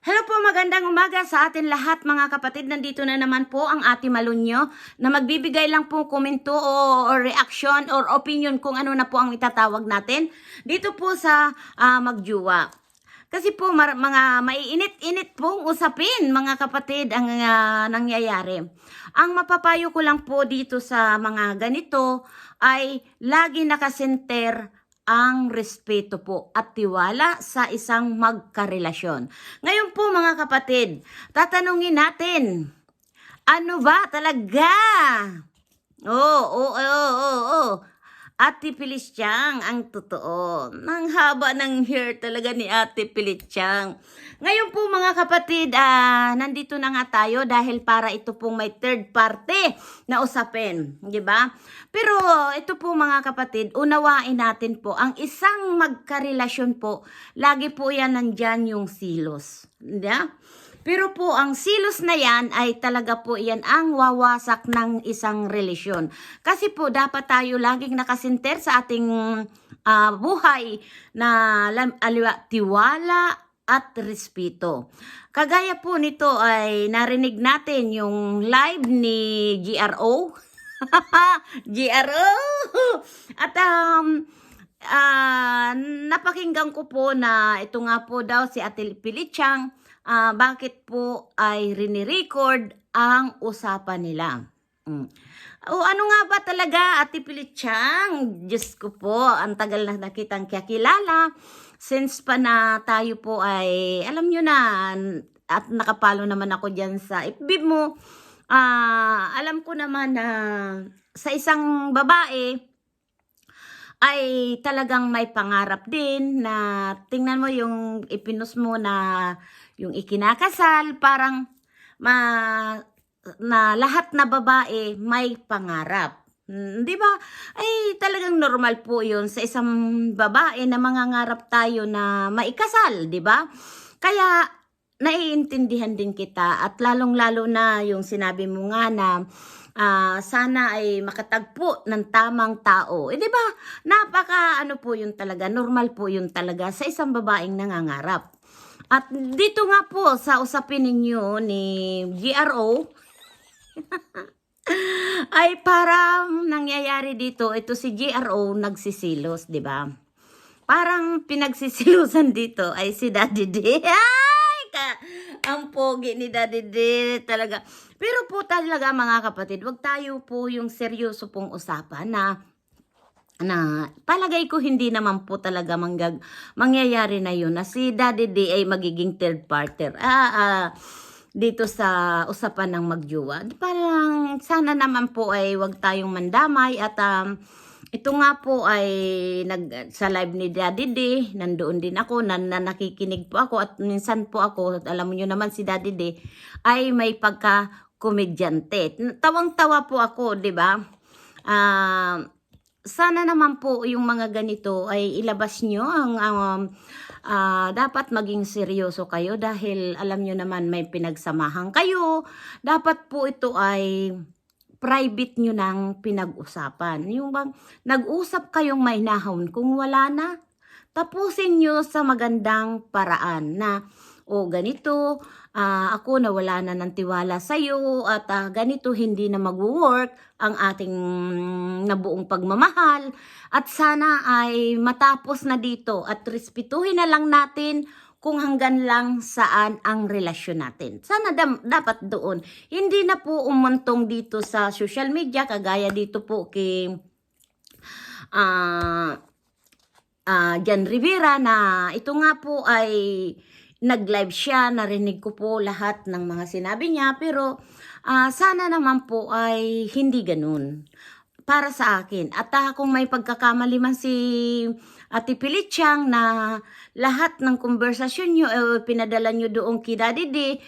Hello po, magandang umaga sa atin lahat mga kapatid. Nandito na naman po ang Ate Malunyo na magbibigay lang po komento or reaction or opinion kung ano na po ang itatawag natin dito po sa Magjuwa. Kasi po mga maiinit-init pong usapin mga kapatid ang nangyayari. Ang mapapayo ko lang po dito sa mga ganito ay lagi nakasenter ang respeto po at tiwala sa isang magkarelasyon. Ngayon po mga kapatid, tatanungin natin, ano ba talaga? Oo. Ate Pilitsyang ang totoo. Ang haba ng hair talaga ni Ate Pilitsyang. Ngayon po mga kapatid, nandito na nga tayo dahil para ito pong may third party na usapin. Di ba? Pero ito po mga kapatid, unawain natin po, ang isang magkarelasyon po, lagi po yan nandyan yung silos. Di ba? Pero po, ang silos na yan ay talaga po yan ang wawasak ng isang relasyon. Kasi po, dapat tayo laging nakasinter sa ating buhay na tiwala at respeto. Kagaya po nito ay narinig natin yung live ni GRO. GRO! At napakinggan ko po na ito nga po daw si Ate Pilitsyang, bakit po ay rini-record ang usapan nila. O ano nga ba talaga, Ate Pilitsyang? Diyos ko po, ang tagal na nakitang kakilala. Since pa na tayo po ay, alam nyo na, at nakapalo naman ako dyan sa FB mo, alam ko naman na sa isang babae, ay talagang may pangarap din na tingnan mo yung ipinost mo na yung ikinakasal, parang na lahat na babae may pangarap. Di ba? Ay talagang normal po yun sa isang babae na mangangarap tayo na maikasal, di ba? Kaya naiintindihan din kita at lalong-lalo na yung sinabi mo nga na sana ay makatagpo ng tamang tao. Di ba? Napaka ano po yun talaga, normal po yun talaga sa isang babaeng nangangarap. At dito nga po sa usapin ninyo ni GRO, ay parang nangyayari dito, ito si GRO nagsisilos, di ba? Parang pinagsisilusan dito ay si Daddy D. Ay, ang pogi ni Daddy D talaga. Pero po talaga mga kapatid, wag tayo po yung seryoso pong usapan na palagay ko hindi naman po talaga mangyayari na yun na si Daddy D ay magiging third party. Dito sa usapan ng magjuwa. Parang sana naman po ay wag tayong mandamay at ito nga po ay sa live ni Daddy D, nandoon din ako, nakikinig po ako at minsan po ako, alam niyo naman si Daddy D ay may pagka-komedyante. Tawang-tawa po ako, 'di ba? Sana naman po yung mga ganito ay ilabas nyo ang dapat maging seryoso kayo dahil alam nyo naman may pinagsamahan kayo. Dapat po ito ay private nyo nang pinag-usapan. Yung bang nag-usap kayong may nahon, kung wala na, tapusin nyo sa magandang paraan na ganito, ako nawala na ng tiwala sa'yo at ganito hindi na mag-work ang ating nabuong pagmamahal at sana ay matapos na dito at respetuhin na lang natin kung hanggang lang saan ang relasyon natin. Sana dapat doon. Hindi na po umuntong dito sa social media kagaya dito po kay Jan Rivera na ito nga po ay nag-live siya, narinig ko po lahat ng mga sinabi niya, pero sana naman po ay hindi ganun para sa akin. At kung may pagkakamali man si Ate Pilitsyang na lahat ng konversasyon nyo pinadala nyo doon kay Daddy D,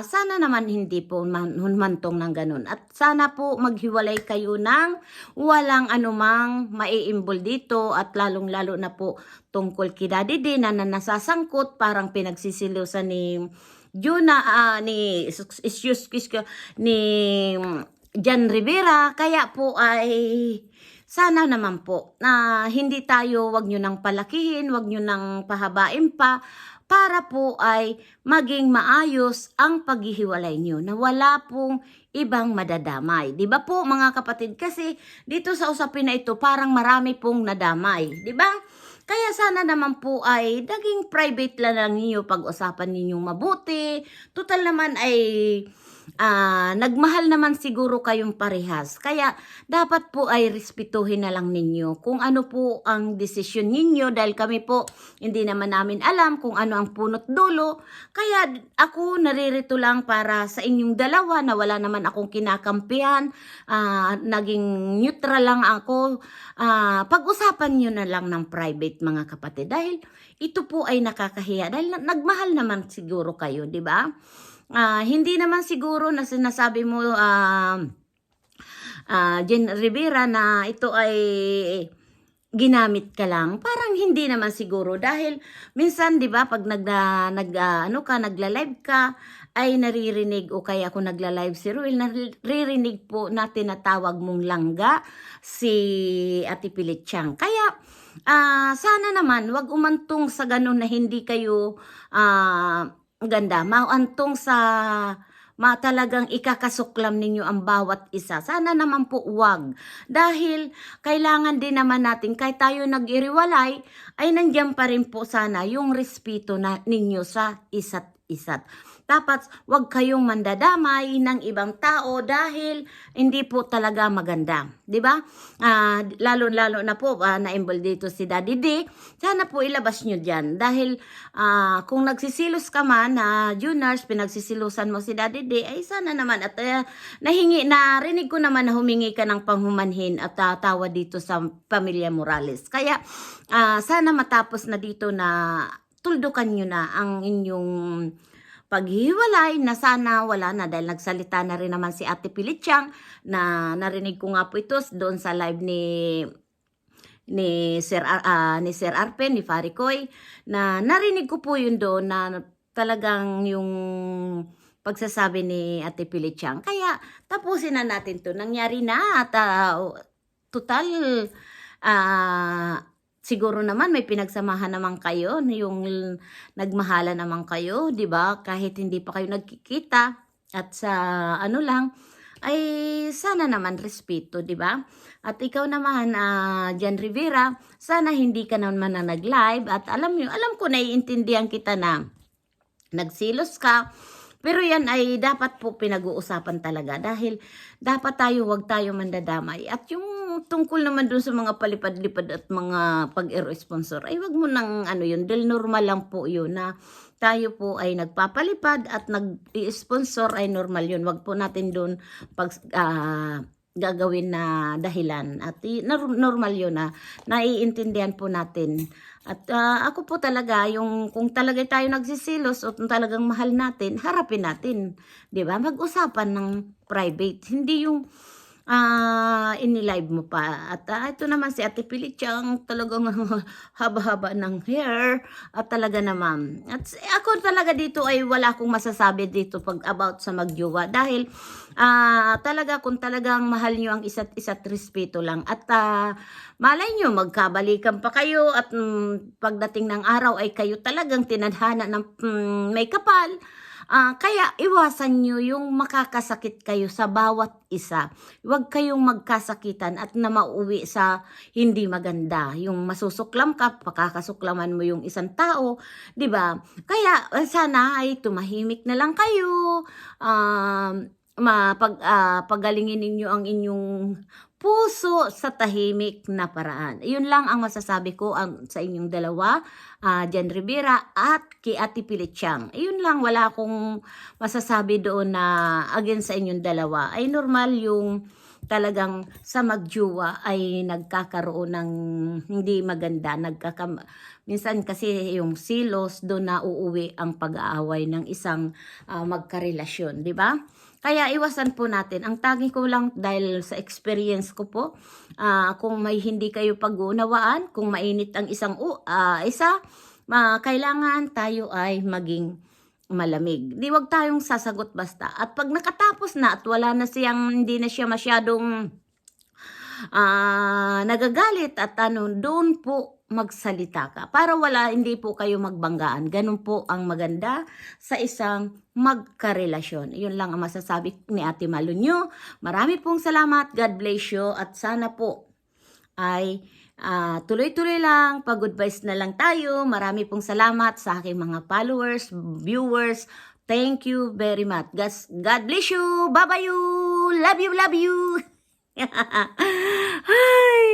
sana naman hindi po mantong ng ganun. At sana po maghiwalay kayo ng walang anumang maiimbol dito at lalong-lalo na po tungkol kay Daddy D na nasasangkot parang pinagsisilusan ni ni Jan Rivera. Kaya po ay sana naman po na hindi tayo, wag nyo nang palakihin, wag nyo nang pahabain pa para po ay maging maayos ang paghihiwalay nyo na wala pong ibang madadamay. Di ba po mga kapatid? Kasi dito sa usapin na ito parang marami pong nadamay. Di ba? Kaya sana naman po ay naging private lang ninyo pag-usapan ninyong mabuti. Total naman ay nagmahal naman siguro kayong parehas. Kaya dapat po ay respetuhin na lang ninyo kung ano po ang desisyon ninyo dahil kami po hindi naman namin alam kung ano ang punot dulo. Kaya ako naririto lang para sa inyong dalawa na wala naman akong kinakampihan. Naging neutral lang ako. Pag-usapan nyo na lang ng private mga kapatid dahil ito po ay nakakahiya dahil nagmahal naman siguro kayo, di ba? Hindi naman siguro na sinasabi mo Jen Rivera na ito ay ginamit ka lang. Parang hindi naman siguro dahil minsan 'di ba pag nagla-live ka ay naririnig o kaya ako nagla-live si Ruel, naririnig po na tinatawag mong langga si Ate Pilitsyang. Kaya sana naman wag umantong sa ganun na hindi kayo ganda, maantong sa talagang ikakasuklam ninyo ang bawat isa. Sana naman po wag. Dahil kailangan din naman natin, kahit tayo nag-iriwalay, ay nandiyan pa rin po sana yung respeto na ninyo sa isa't isa't. Dapat wag kayong mandadamay ng ibang tao dahil hindi po talaga maganda. 'Di ba? Lalo na po na-involve dito si Daddy D. Sana po ilabas nyo diyan dahil kung nagsisilos ka man na Junars, pinagsisilusan mo si Daddy D, ay sana naman at narinig ko naman na humingi ka ng panghumanhin at tawa dito sa pamilya Morales. Kaya sana matapos na dito na tuldukan nyo na ang inyong paghiwalay na sana wala na dahil nagsalita na rin naman si Ate Pilitsyang na narinig ko nga po ito doon sa live ni Sir Arpen, ni Faricoy, na narinig ko po yun doon na talagang yung pagsasabi ni Ate Pilitsyang. Kaya tapusin na natin to. Nangyari na at total siguro naman may pinagsamahan naman kayo, yung nagmahala naman kayo, 'di ba? Kahit hindi pa kayo nagkikita at sa ano lang ay sana naman respeto, 'di ba? At ikaw naman Jan Rivera, sana hindi ka naman na nag-live at alam ko naiintindihan kita na nagsilos ka. Pero yan ay dapat po pinag-uusapan talaga dahil dapat wag tayo mandadamay. At yung tungkol naman dun sa mga palipad-lipad at mga pag-irresponsor, ay wag mo nang yun, dahil normal lang po yun na tayo po ay nagpapalipad at nag-i-sponsor ay normal yun. Wag po natin dun gagawin na dahilan at normal yun na naiintindihan po natin. At ako po talaga, kung talaga tayo nagsisilos o kung talagang mahal natin, harapin natin. 'Di ba? Mag-usapan ng private. Hindi yung inilive mo pa. At ito naman si Ate Pilitsyang talagang haba-haba ng hair. At talaga naman. At ako talaga dito ay wala akong masasabi dito pag about sa magjowa. Dahil talaga kung talagang mahal nyo ang isa't respeto lang. At malay nyo, magkabalikan pa kayo at pagdating ng araw ay kayo talagang tinadhana ng may kapal. Kaya iwasan nyo yung makakasakit kayo sa bawat isa. Huwag kayong magkasakitan at na mauwi sa hindi maganda. Yung masusuklam ka, pakakasuklaman mo yung isang tao, 'di ba? Kaya sana ay tumahimik na lang kayo. Pagalingin ninyo ang inyong puso sa tahimik na paraan. Yun lang ang masasabi ko sa inyong dalawa, Jan Rivera at kay Ate Pilitsyang. Yun lang, wala akong masasabi doon na against sa inyong dalawa. Ay normal yung talagang sa magjuwa ay nagkakaroon ng hindi maganda. Minsan kasi yung silos doon na uuwi ang pag-aaway ng isang magkarelasyon, di ba? Kaya iwasan po natin. Ang tangi ko lang dahil sa experience ko po, kung may hindi kayo pag-uunawaan, kung mainit ang kailangan tayo ay maging malamig. Di wag tayong sasagot basta. At pag nakatapos na at wala na hindi na siya masyadong nagagalit at doon po magsalita ka. Para hindi po kayo magbanggaan. Ganun po ang maganda sa isang magkarelasyon. Yun lang ang masasabi ni Ate Malunyo. Marami pong salamat. God bless you. At sana po ay tuloy-tuloy lang. Pag-good vibes na lang tayo. Marami pong salamat sa aking mga followers, viewers. Thank you very much. God bless you. Bye-bye you. Love you, love you.